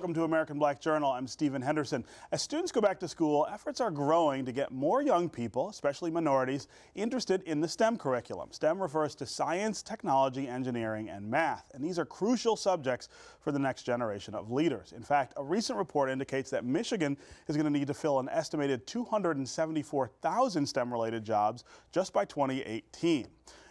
Welcome to American Black Journal. I'm Stephen Henderson. As students go back to school, efforts are growing to get more young people, especially minorities, interested in the STEM curriculum. STEM refers to science, technology, engineering, and math, and these are crucial subjects for the next generation of leaders. In fact, a recent report indicates that Michigan is going to need to fill an estimated 274,000 STEM-related jobs just by 2018.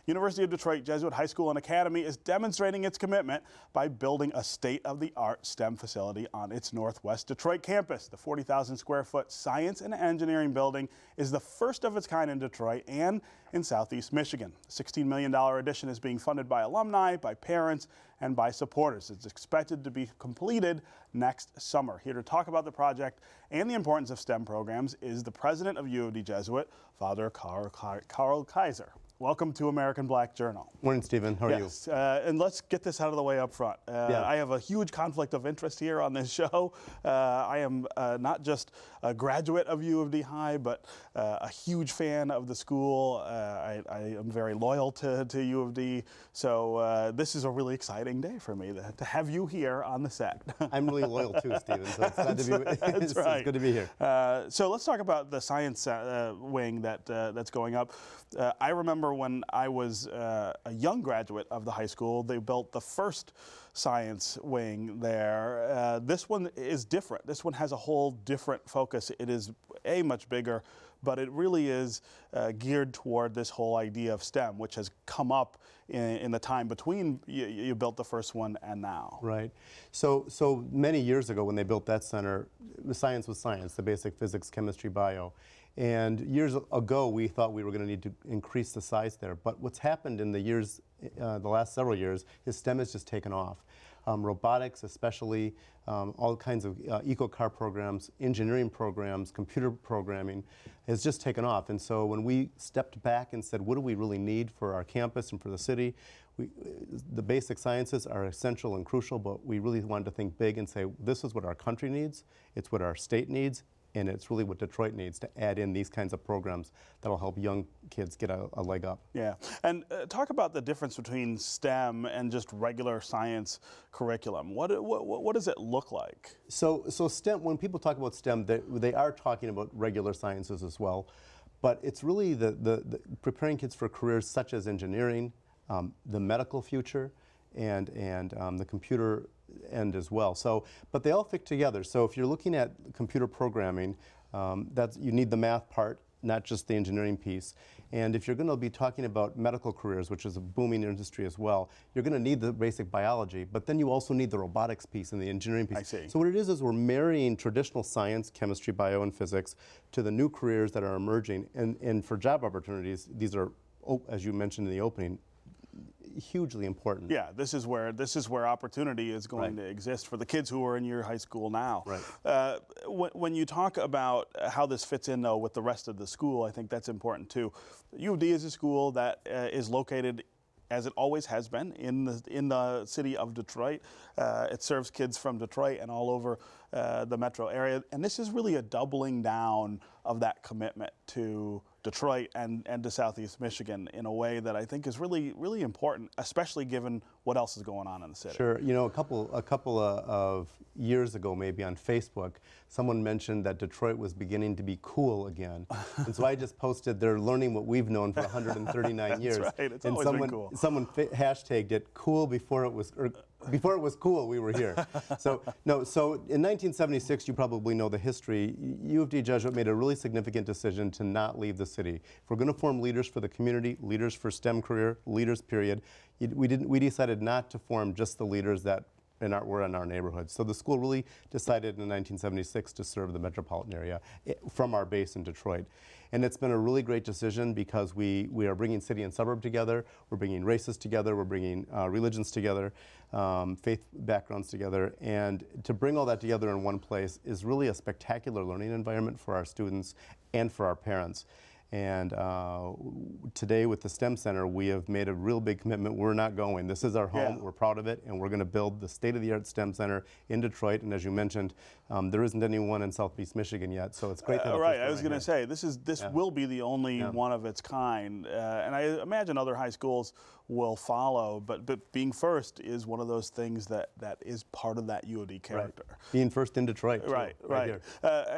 University of Detroit Jesuit High School and Academy is demonstrating its commitment by building a state-of-the-art STEM facility on its Northwest Detroit campus. The 40,000 square foot science and engineering building is the first of its kind in Detroit and in Southeast Michigan. The $16 million addition is being funded by alumni, by parents, and by supporters. It's expected to be completed next summer. Here to talk about the project and the importance of STEM programs is the president of U of D Jesuit, Father Karl Kiser. Welcome to American Black Journal. Morning, Stephen. How are you? And let's get this out of the way up front. I have a huge conflict of interest here on this show. I am not just a graduate of U of D High, but a huge fan of the school. I am very loyal to U of D. So this is a really exciting day for me to have you here on the set. I'm really loyal too, Stephen. So it's glad to be. It's good to be here. So let's talk about the science wing that's going up. I remember when I was a young graduate of the high school, they built the first science wing there. This one is different. This one has a whole different focus. It is much bigger, but it really is geared toward this whole idea of STEM, which has come up in the time between you built the first one and now. Right. So many years ago when they built that center, science was science, the basic physics, chemistry, bio. And years ago, we thought we were going to need to increase the size there. But what's happened in the last several years, is STEM has just taken off. Robotics, especially, all kinds of eco-car programs, engineering programs, computer programming, has just taken off. And so when we stepped back and said, what do we really need for our campus and for the city? The basic sciences are essential and crucial, but we really wanted to think big and say, this is what our country needs, it's what our state needs, and it's really what Detroit needs to add in these kinds of programs that'll help young kids get a leg up. Yeah, and talk about the difference between STEM and just regular science curriculum. What does it look like? So STEM, when people talk about STEM, they are talking about regular sciences as well, but it's really the preparing kids for careers such as engineering, the medical future, and the computer end as well. But they all fit together. So if you're looking at computer programming, you need the math part, not just the engineering piece. And if you're going to be talking about medical careers, which is a booming industry as well, you're going to need the basic biology, but then you also need the robotics piece and the engineering piece. I see. So what it is we're marrying traditional science, chemistry, bio, and physics to the new careers that are emerging. And for job opportunities, these are, as you mentioned in the opening, hugely important. Yeah, this is where opportunity is going to exist for the kids who are in your high school now. Right. When you talk about how this fits in, though, with the rest of the school, I think that's important too. U of D is a school that is located, as it always has been, in the city of Detroit. It serves kids from Detroit and all over the metro area, and this is really a doubling down of that commitment to Detroit and to Southeast Michigan in a way that I think is really, really important, especially given what else is going on in the city. Sure. You know, a couple of years ago, maybe on Facebook, someone mentioned that Detroit was beginning to be cool again. And so I just posted, they're learning what we've known for 139 years. That's right. It's and always been cool. Someone hashtagged it cool before it was, before it was cool, we were here. So in 1976, you probably know the history. U of D Jesuit made a really significant decision to not leave the city. If we're going to form leaders for the community, leaders for STEM career, leaders period, we decided not to form just the leaders that were in our neighborhood. So the school really decided in 1976 to serve the metropolitan area from our base in Detroit. And it's been a really great decision because we are bringing city and suburb together, we're bringing races together, we're bringing religions together, faith backgrounds together, and to bring all that together in one place is really a spectacular learning environment for our students and for our parents. And today with the STEM Center, we have made a real big commitment. We're not going. This is our home. We're proud of it, and we're going to build the state-of-the-art STEM Center in Detroit. And as you mentioned, there isn't anyone in Southeast Michigan yet, so it's great to have right, I was going to say, this will be the only Yeah. one of its kind, and I imagine other high schools will follow, but being first is one of those things that is part of that U of D character. Right. Being first in Detroit, too, Right. here.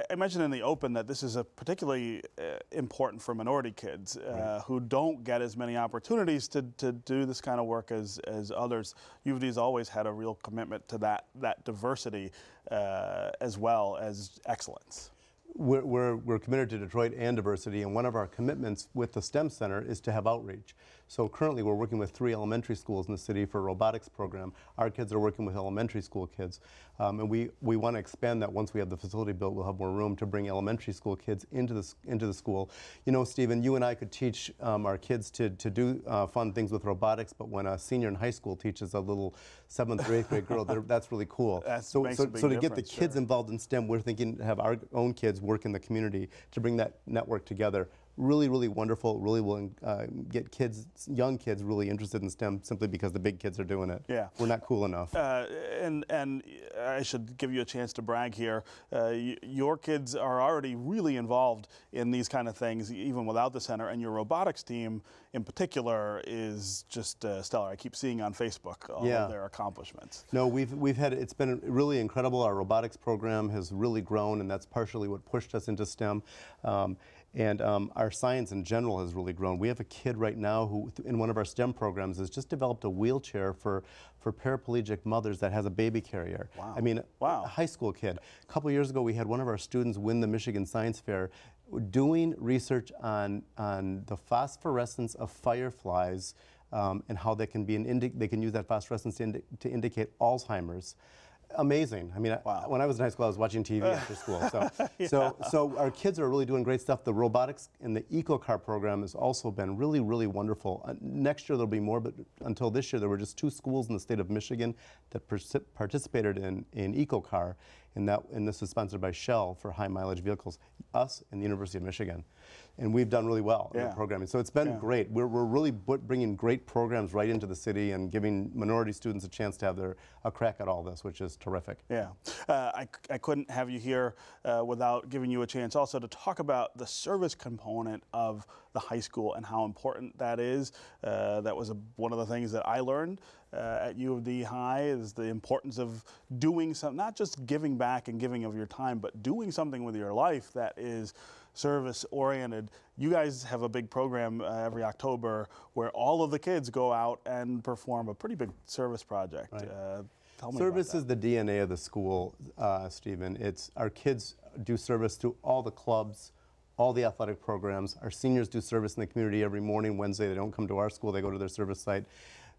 I mentioned in the open that this is particularly important for minority kids who don't get as many opportunities to do this kind of work as others. U of D's always had a real commitment to that diversity as well as excellence. We're committed to Detroit and diversity, and one of our commitments with the STEM Center is to have outreach. So currently we're working with 3 elementary schools in the city for a robotics program. Our kids are working with elementary school kids. And we want to expand that. Once we have the facility built, we'll have more room to bring elementary school kids into the school. You know, Stephen, you and I could teach our kids to do fun things with robotics, but when a senior in high school teaches a little 7th or 8th grade girl, that's really cool. So to get the kids involved in STEM, we're thinking to have our own kids work in the community to bring that network together. Really, really wonderful. Really will get young kids really interested in STEM simply because the big kids are doing it. Yeah. We're not cool enough. And I should give you a chance to brag here. Your kids are already really involved in these kind of things, even without the center, and your robotics team in particular is just stellar. I keep seeing on Facebook all of their accomplishments. No, we've had, it's been really incredible. Our robotics program has really grown, and that's partially what pushed us into STEM. And our science in general has really grown. We have a kid right now who, in one of our STEM programs, has just developed a wheelchair for paraplegic mothers that has a baby carrier. Wow. I mean, a high school kid. A couple years ago, we had one of our students win the Michigan Science Fair doing research on the phosphorescence of fireflies and how they can use that phosphorescence to indicate Alzheimer's. Amazing. I mean, when I was in high school, I was watching TV after school. So our kids are really doing great stuff. The robotics and the eco-car program has also been really, really wonderful. Next year there'll be more, but until this year there were just 2 schools in the state of Michigan that participated in eco-car, and this is sponsored by Shell for high mileage vehicles, us and the University of Michigan. And we've done really well in that programming. So it's been great. We're really bringing great programs right into the city and giving minority students a chance to have a crack at all this, which is terrific. Yeah. I couldn't have you here without giving you a chance also to talk about the service component of the high school and how important that is. That was one of the things that I learned at U of D High, is the importance of doing something, not just giving back and giving of your time, but doing something with your life that is service-oriented. You guys have a big program every October where all of the kids go out and perform a pretty big service project. Right. Tell me Service about that. is the DNA of the school, Stephen. Our kids do service through all the clubs, all the athletic programs. Our seniors do service in the community every morning. Wednesday, they don't come to our school, they go to their service site.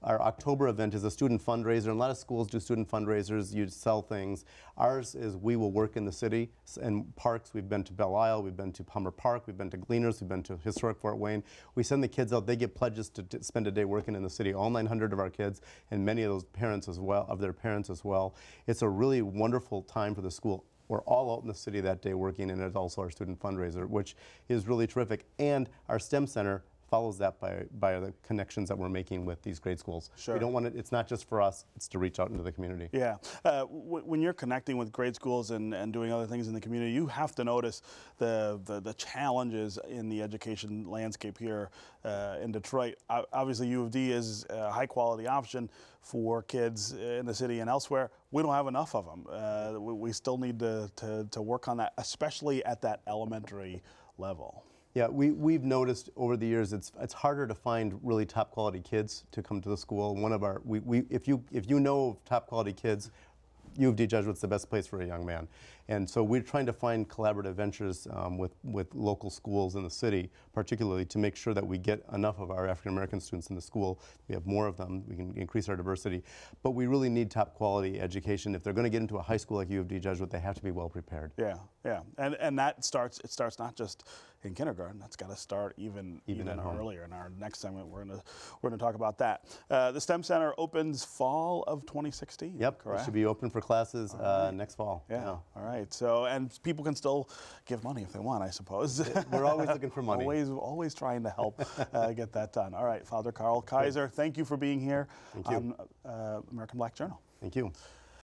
Our October event is a student fundraiser, and a lot of schools do student fundraisers. You sell things. Ours is we will work in the city and parks. We've been to Belle Isle, we've been to Palmer Park, we've been to Gleaners, we've been to historic Fort Wayne. We send the kids out. They get pledges to spend a day working in the city. All 900 of our kids, and many of those parents as well, of their parents as well. It's a really wonderful time for the school. We're all out in the city that day working, and it's also our student fundraiser, which is really terrific. And our STEM Center follows that by the connections that we're making with these grade schools. Sure. We don't want it, it's not just for us, it's to reach out into the community. Yeah. When you're connecting with grade schools and doing other things in the community, you have to notice the challenges in the education landscape here in Detroit. Obviously, U of D is a high quality option for kids in the city and elsewhere. We don't have enough of them. We still need to work on that, especially at that elementary level. Yeah, we've noticed over the years it's harder to find really top quality kids to come to the school. One of our if you know of top quality kids, U of D Jesuit's the best place for a young man. And so we're trying to find collaborative ventures with local schools in the city, particularly to make sure that we get enough of our African American students in the school. We have more of them, we can increase our diversity. But we really need top quality education. If they're going to get into a high school like U of D Jesuit, they have to be well prepared. Yeah, yeah. And it starts not just in kindergarten, that's got to start even at home. earlier. In our next segment, we're gonna talk about that. The STEM Center opens fall of 2016. Yep, correct? it should be open for classes next fall. Yeah. All right. So, and people can still give money if they want, I suppose. We're always looking for money. Always trying to help get that done. All right, Father Karl Kiser, thank you for being here on American Black Journal. Thank you.